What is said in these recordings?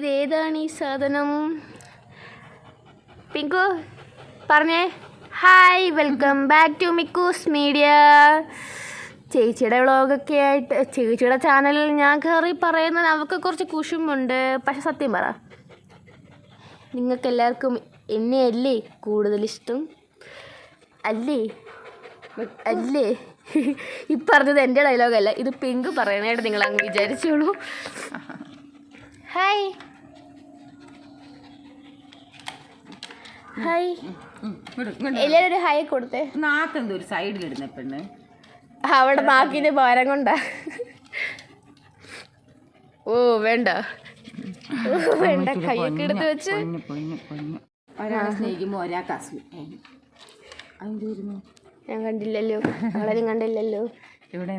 ഇതേതാണ് ഈ സാധനം? പിങ്കു പറഞ്ഞേ. Hi, welcome back to Mikkus media. ചേച്ചിയുടെ വ്ളോഗൊക്കെ ആയിട്ട് ചേച്ചിയുടെ ചാനലിൽ ഞാൻ കയറി പറയുന്നത് അവൾക്ക് കുറച്ച് കുശുമുണ്ട്. പക്ഷെ സത്യം പറ, നിങ്ങൾക്കെല്ലാവർക്കും എന്നെയല്ലേ കൂടുതലിഷ്ടം? അല്ലേ അല്ലേ? ഈ പറഞ്ഞത് എൻ്റെ ഡയലോഗല്ല, ഇത് പിങ്ക് പറയണായിട്ട് നിങ്ങൾ അങ്ങ് വിചാരിച്ചോളൂ. ഹായ് ഹായ്, എല്ലാവരും ഒരു ഹായ് കൊടുത്തേ. നാക്കെന്തോ ഒരു സൈഡിലിടുന്ന പെണ്ണ് അവിടെ നാക്കിൻ്റെ ഭാരം കൊണ്ടാ. ഓ വേണ്ട വേണ്ട, കൈയൊക്കെ എടുത്ത് വെച്ച്. ഒരാളെ സ്നേഹിക്കുമ്പോൾ ഒരാൾക്ക് അസുഖം. ഞാൻ കണ്ടില്ലല്ലോ, അവളെയും കണ്ടില്ലല്ലോ. ഇവിടെ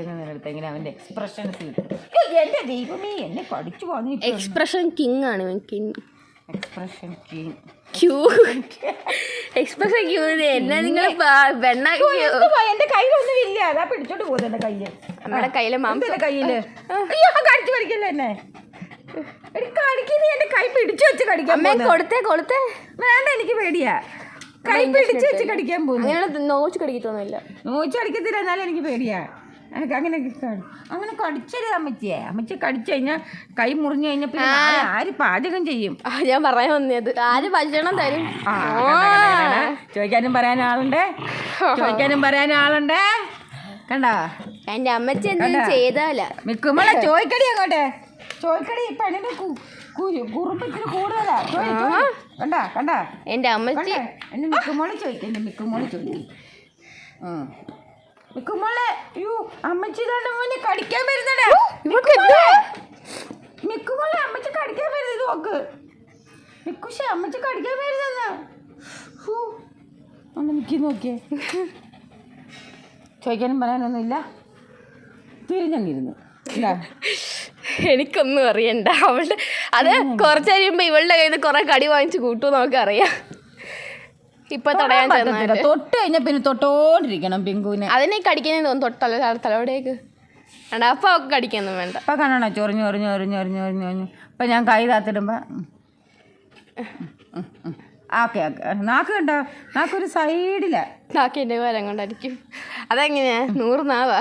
നിന്നെടുത്തെങ്കിൽ അവൻ്റെ എക്സ്പ്രഷൻസ് കിട്ടും. എൻ്റെ ദൈവമേ, എന്നെ പഠിച്ചു പോന്നു. എക്സ്പ്രഷൻ കിങ് ആണ് കിങ്. എക്സ്പ്രഷൻ കിങ് ക്യൂ എക്സ്പ്രഷൻ ക്യൂ എന്നാ നിങ്ങൾ വെണ്ണാക്കിയോ? എൻ്റെ കയ്യിലൊന്നും ഇല്ല, അതാ പിടിച്ചോണ്ട് പോകുന്നത്. എൻ്റെ കയ്യിൽ, നമ്മുടെ കയ്യിലെ മാംസം കയ്യില് കടിച്ചു കടിക്കല്ലേ എന്നെ. കടിക്കുന്നത് എൻ്റെ കൈ പിടിച്ചു വെച്ച് കടിക്കാൻ. കൊടുത്തേ കൊടുത്തേ. വേണ്ട, എനിക്ക് പേടിയാ. കൈ പിടിച്ച് വെച്ച് കടിക്കാൻ പോകുന്നു. അങ്ങനെ നോച്ച് കടിക്കത്തൊന്നുമില്ല. നോച്ച് കടിക്കത്തില്ല, എന്നാലും എനിക്ക് പേടിയാ. എനിക്ക് അങ്ങനെ കടിച്ചരുത് അമ്മച്ചിയെ. അമ്മച്ചി കടിച്ചു കഴിഞ്ഞാൽ കൈ മുറിഞ്ഞു കഴിഞ്ഞാൽ പിന്നെ ആര് പാചകം ചെയ്യും? ഞാൻ പറയാൻ വന്നത്, ആര് ഭക്ഷണം തരും? ചോദിക്കാനും പറയാൻ ആളുണ്ട്. കണ്ടാ, എന്റെ അമ്മച്ചി എന്തെങ്കിലും ചെയ്താല മിക്കുമ്പോളെ ചോദിക്കടി, അങ്ങോട്ടെ ചോദിക്കടി. പണിന്റെ കുറുമ്പത്തിന് കൂടുതലാ. കണ്ടാ എന്റെ അമ്മച്ചി. എന്റെ മിക്കുമോളെ ചോദിക്കും, എന്റെ മിക്കുമോളെ ചോദിക്കും. മിക്കുമോളെ, അയ്യോ അമ്മച്ചി മോനെ കടിക്കാൻ വരുന്നടാ. മിക്കുമോളെ, അമ്മച്ചി കടിക്കാൻ വരുന്നത് നോക്ക്. മിക്കുഷേ, അമ്മച്ചി കടിക്കാൻ വരുന്ന ഒന്ന് മിക്കി നോക്കിയേ. ചോദിക്കാനും പറയാനൊന്നുമില്ല, തിരിഞ്ഞങ്ങിരുന്നു. എനിക്കൊന്നും അറിയണ്ട. അവളുടെ അത് കുറച്ച് കഴിയുമ്പോ ഇവളുടെ കയ്യിൽ നിന്ന് കുറെ കടി വാങ്ങിച്ച് കൂട്ടും നമുക്കറിയാം. ഇപ്പൊ തൊടയാൻ തൊട്ട് കഴിഞ്ഞാൽ പിന്നെ തൊട്ടോണ്ടിരിക്കണം പിങ്കുവിനെ. അതിനെ കടിക്കുന്നതെന്ന് തോന്നുന്നു, തൊട്ടല്ല തലയോടേക്ക്. അപ്പൊ അവൾക്ക് കടിക്കൊന്നും വേണ്ട. ഇപ്പൊ കാണണോ ചൊറിഞ്ഞു. ഇപ്പൊ ഞാൻ കൈ താത്തിടുമ്പോ ഓക്കെ നാക്ക് കണ്ടോ, നാക്കൊരു സൈഡിലാ. നാക്ക് എൻ്റെ വരം കൊണ്ടായിരിക്കും. അതെങ്ങനെയാ 100 നാവാ?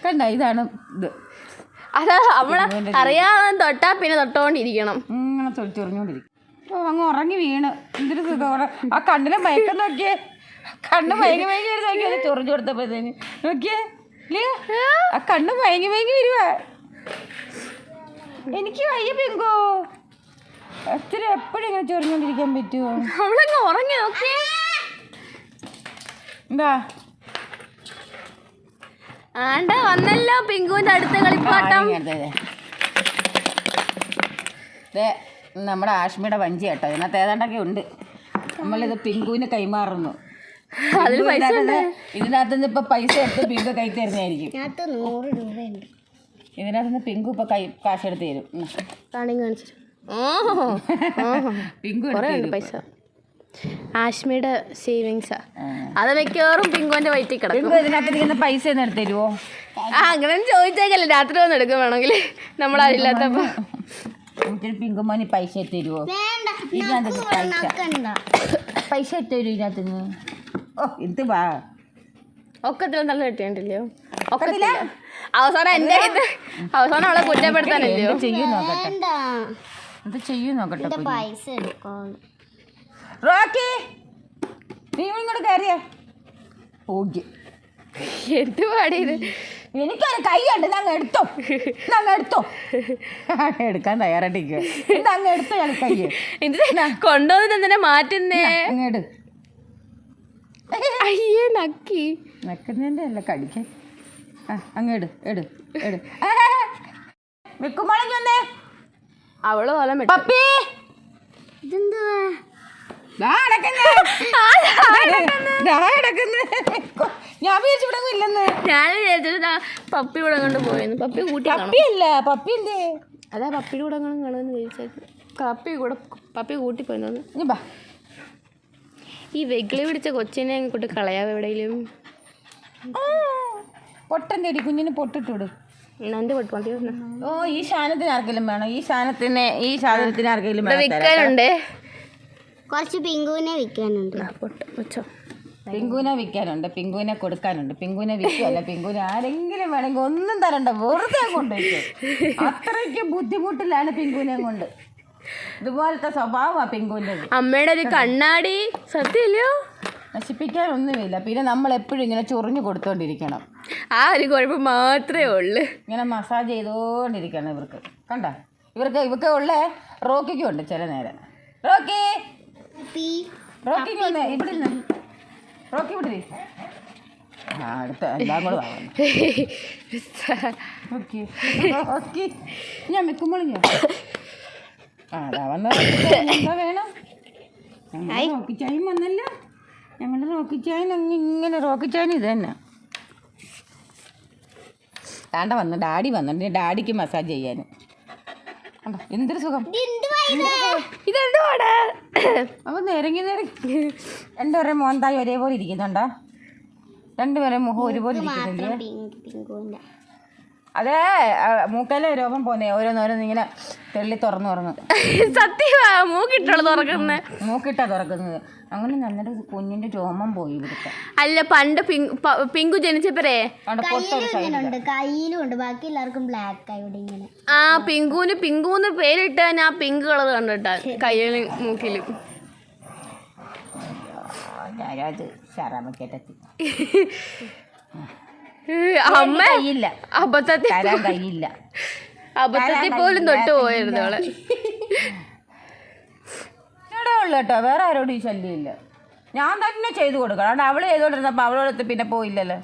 കണ്ട, ഇതാണ് ഇത്. അതാ നമ്മളെ അറിയാതെ തൊട്ടാ പിന്നെ തൊട്ടോണ്ടിരിക്കണം. ഇങ്ങനെ ചൊറിഞ്ഞോണ്ടിരിക്കും. അങ്ങ് ഉറങ്ങി വീണ്. എന്തൊരു സുഖം. ആ കണ്ണിനെ മയക്കം നോക്കിയേ, കണ്ണ് മയങ്ങി നോക്കിയത് ചൊറിഞ്ഞു കൊടുത്തപ്പോഴത്തേന് നോക്കിയേ. ആ കണ്ണ് മയങ്ങി വരുവാ. എനിക്ക് വയ്യ പിങ്കോ, ഒത്തിരി എപ്പോഴും ഇങ്ങനെ ചൊറിഞ്ഞോണ്ടിരിക്കാൻ പറ്റുമോ? അവളങ്ങ് ഉറങ്ങി നോക്കിയേ. എന്താ ആണ്ട വന്നല്ലോ പിങ്കുവിന്റെ അടുത്ത കളിപ്പാട്ടം. നമ്മുടെ ആഷ്മിയുടെ വഞ്ചി കേട്ടോ, ഇതിനകത്ത് ഏതാണ്ടൊക്കെ ഉണ്ട്. നമ്മളിത് പിങ്കുവിന് കൈമാറുന്നു. ഇതിനകത്ത് നിന്ന് ഇപ്പൊ പൈസ എടുത്ത് പിങ്കു കൈ തരുന്നതായിരിക്കും. 100 രൂപയുണ്ട് ഇതിനകത്ത് നിന്ന് പിങ്കു ഇപ്പൊ കാശ് എടുത്ത് തരും. പിങ്കു പൈസ ആഷ്മിയുടെ സേവിങ്സാ. അത് മിക്കവാറും പിങ്കുവിന്റെ വയറ്റിൽ കിടക്കും. ഇതിനകത്ത് പൈസ ഒന്ന് എടുത്ത് തരുമോ? അങ്ങനെ ചോദിച്ചേക്കല്ലേ, രാത്രി വന്ന് എടുക്കും വേണമെങ്കിൽ, നമ്മളാരില്ലാത്തപ്പോ. പിങ്കുമോന് പൈസ എടുത്ത് തരുമോ? ഇതിനകത്ത് പൈസ എടുത്ത് തരുമോ ഇതിനകത്ത് നിന്ന്? ഓ ഇത് വാ, ഒക്കത്തിലും നല്ല കിട്ടിയിട്ടില്ലയോ? ഒക്കത്തില്ല. അവസാനം എന്റെ അവസാനം അവളെ കുറ്റപ്പെടുത്താനല്ലയോ? ചെയ്യൂ നോക്കട്ടെ. പൈസ എടുക്കാം. റോക്കി, നീ ഇങ്ങോട്ട് കയറിയേ. ഓക്കെ, എന്ത് പാടിയത്? എനിക്കൊരു കൈയുണ്ട്, അങ്ങ് എടുത്തോ. എടുക്കാൻ തയ്യാറായിട്ടിരിക്കുക. അങ്ങ് എടുത്തോ ഞാൻ കൈ. കൊണ്ടുവന്നിട്ട് എന്തിനാ മാറ്റുന്നേ? അങ്ങോട്ട് അയ്യേ നക്കി നക്കുന്നതിൻ്റെ അല്ല, കടിക്കാൻ. അങ്ങ് എട്. മിക്കുമ്പോളെങ്കിൽ വന്നേ. അവള് പോലെ പപ്പി, ഞാൻ വിചാരിച്ചില്ലെന്ന്. ഞാൻ വിചാരിച്ചിട്ട് പപ്പി കൂടെ കൊണ്ട് പോയെന്ന്. പപ്പി കൂട്ടി. പപ്പിയല്ല, പപ്പി എന്തേ? അതാ പപ്പിയുടെ കൂടെ കാണുമെന്ന് വിചാരിച്ചു. പപ്പി കൂട്ടി പോയെന്ന്. ഈ വെകിളി പിടിച്ച കൊച്ചിനെ കൂട്ടി കളയാവ് എവിടെയെങ്കിലും. പൊട്ടൻ്റെ അടി കുഞ്ഞിന് പൊട്ടിട്ട് വിടും. എൻ്റെ പൊട്ട് മതി. ഓ ഈ സാധനത്തിന് ആർക്കെങ്കിലും വേണം, ഈ സാധനത്തിന് ആർക്കെങ്കിലും വേണം. വിൽക്കാനുണ്ട്, കുറച്ച് പിങ്കുവിനെ വിൽക്കാനുണ്ട്. പൊട്ട് വെച്ചോ. പിങ്കുവിനെ വിൽക്കാനുണ്ട്, പിങ്കുവിനെ കൊടുക്കാനുണ്ട്. പിങ്കുവിനെ വിൽക്കുമല്ല, പിങ്കുവിനെ ആരെങ്കിലും വേണമെങ്കിൽ ഒന്നും തരണ്ട, വെറുതെ കൊണ്ടുവയ്ക്കും. അത്രയ്ക്ക് ബുദ്ധിമുട്ടിലാണ് പിങ്കുവിനെ കൊണ്ട്. ഇതുപോലത്തെ സ്വഭാവമാണ് പിങ്കുവിൻ്റെ. അമ്മയുടെ ഒരു കണ്ണാടി സത്യമല്ലയോ, നശിപ്പിക്കാനൊന്നുമില്ല. പിന്നെ നമ്മൾ എപ്പോഴും ഇങ്ങനെ ചൊറിഞ്ഞു കൊടുത്തോണ്ടിരിക്കണം. ആ ഒരു കുഴപ്പം മാത്രമേ ഉള്ളൂ. ഇങ്ങനെ മസാജ് ചെയ്തോണ്ടിരിക്കണം ഇവർക്ക്. കണ്ട ഇവർക്ക് ഉള്ള റോക്കിക്കും ഉണ്ട് ചില നേരം. റോക്കിക്ക് വന്നേ, ഇവിടെ ഇരുന്ന് റോക്കി ഇവിടെ അടുത്ത എല്ലാം കൂടെ റോക്കി ഞാൻ വെക്കുമ്പോൾ അതാ വന്ന എന്താ വേണം. റോക്കി ചായയും വന്നല്ലോ, ഞങ്ങളുടെ റോക്കി ചായൻ ഇങ്ങനെ റോക്കി ചായൻ ഇത് തന്നെ. താണ്ട വന്നു, ഡാഡി വന്നിട്ട് ഡാഡിക്ക് മസാജ് ചെയ്യാനും. എന്തൊരു സുഖം. ഇതെന്തുവാണ്? അപ്പൊ നിരങ്ങി രണ്ടുപേരെ മോന്തായി ഒരേപോലെ ഇരിക്കുന്നുണ്ടോ? രണ്ടുപേരെ മുഖം ഒരുപോലെ ഇരിക്കുന്നില്ലേ? അതെ, മൂക്കയിലെ രോഗം പോന്നേ, ഓരോന്നോരോന്ന് ഇങ്ങനെ തെള്ളി തുറന്നു. സത്യമാ, മൂക്കിട്ടുള്ള തുറക്കുന്നത്, മൂക്കിട്ടാ തുറക്കുന്നത്. അങ്ങനെ നല്ലൊരു കുഞ്ഞിന്റെ രോമം പോയി ഇവിടുത്തെ. അല്ല പണ്ട് പിങ്കു ജനിച്ചപ്പോഴേ കയ്യിലും ഉണ്ട്, ബാക്കി എല്ലാവർക്കും ബ്ലാക്ക് ആയി ഇങ്ങനെ. ആ പിങ്കുന്ന് പേരിട്ട് ഞാൻ പിങ്ക് കളർ കണ്ടിട്ടാ കയ്യിലും മൂക്കിലും. അമ്മ കയ്യില്ല, അബദ്ധത്തിൽ പോലും തൊട്ട് പോയിരുന്നു അവളെ. ഇവിടെ ഉള്ളു കേട്ടോ, വേറെ ആരോടും ഈ ശല്യമില്ല. ഞാൻ തന്നെ ചെയ്തു കൊടുക്കണം. അവള് ചെയ്തോണ്ടിരുന്നപ്പോ അവളോടത്ത് പിന്നെ പോയില്ലല്ലോ.